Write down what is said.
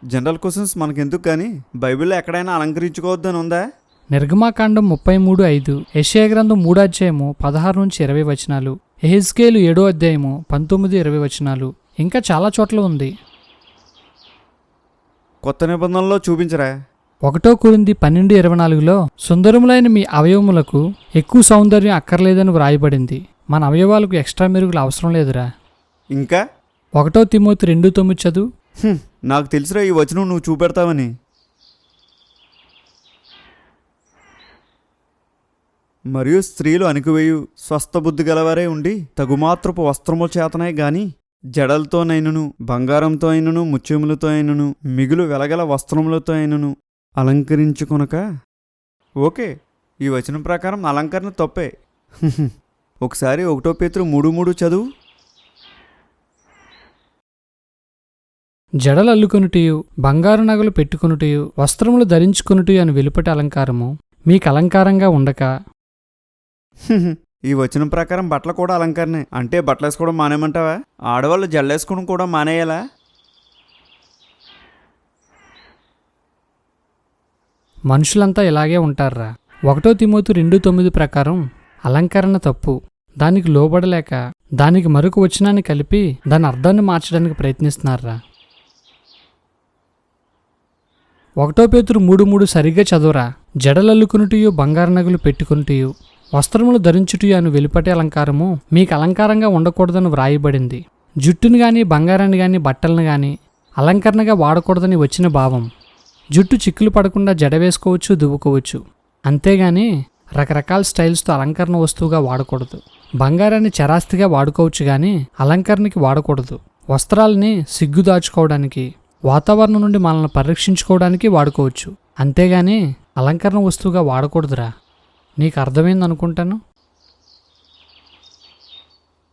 General questions మనకెందుకు కానీ బైబిల్లో ఎక్కడైనా అలంకరించుకోవద్దని ఉందా? నిర్గమాకాండం 33:5, యెషయా గ్రంథం 3 అధ్యాయము 16 నుంచి 20 వచనాలు, యెహెజ్కేలు 7 అధ్యాయము 19-20 వచనాలు, ఇంకా చాలా చోట్ల ఉంది. కొత్త నిబంధనలో చూపించరా? 1 కొరింథీ 12:24లో సుందరములైన మీ అవయవములకు ఎక్కువ సౌందర్యం అక్కర్లేదని వ్రాయబడింది. మన అవయవాలకు ఎక్స్ట్రా మెరుగులు అవసరం లేదురా. ఇంకా 1 తిమోతి 2:9 చదువు. నాకు తెలుసురా ఈ వచనం నువ్వు చూపెడతావని. మరియు స్త్రీలు అణికివేయు స్వస్థ బుద్ధి గలవారే ఉండి తగుమాత్రపు వస్త్రముల చేతనే గాని జడలతోనైనను బంగారంతో అయినను ముత్యములతో అయినను మిగులు వెలగల వస్త్రములతో అయినను అలంకరించుకొనక. ఓకే, ఈ వచనం ప్రకారం అలంకరణ తప్పే. ఒకసారి 1 పేతురు 3:3 చదువు. జడలు అల్లుకొనుటయు బంగారు నగలు పెట్టుకొనుటయు వస్త్రములు ధరించుకొనుటయు అని వెలుపటి అలంకారము మీకు అలంకారంగా ఉండక. ఈ వచనం ప్రకారం బట్టలు కూడా అలంకరణే. అంటే బట్టలు వేసుకోవడం మానేమంటావా? ఆడవాళ్ళు జల్లేసుకోవడం కూడా మానేయాలా? మనుషులంతా ఇలాగే ఉంటారా. 1 తిమోతి 2:9 ప్రకారం అలంకరణ తప్పు. దానికి లోబడలేక దానికి మరొక వచనాన్ని కలిపి దాని అర్థాన్ని మార్చడానికి ప్రయత్నిస్తున్నారా. 1 పేతురు 3:3 సరిగ్గా చదువురా. జడలల్లుకునుటయు బంగారు నగలు పెట్టుకునుటయు వస్త్రములు ధరించుటయు అని వెలుపటి అలంకారము మీకు అలంకారంగా ఉండకూడదని వ్రాయబడింది. జుట్టును గాని బంగారాన్ని గాని బట్టలను గాని అలంకరణగా వాడకూడదని వచ్చిన భావం. జుట్టు చిక్కులు పడకుండా జడ వేసుకోవచ్చు, దువ్వుకోవచ్చు. అంతేగాని రకరకాల స్టైల్స్తో అలంకరణ వస్తువుగా వాడకూడదు. బంగారాన్ని చరాస్తిగా వాడుకోవచ్చు కానీ అలంకరణకి వాడకూడదు. వస్త్రాలని సిగ్గు దాచుకోవడానికి, వాతావరణం నుండి మనల్ని పరిరక్షించుకోవడానికి వాడుకోవచ్చు. అంతేగాని అలంకరణ వస్తువుగా వాడకూడదురా. నీకు అర్థమైంది అనుకుంటాను.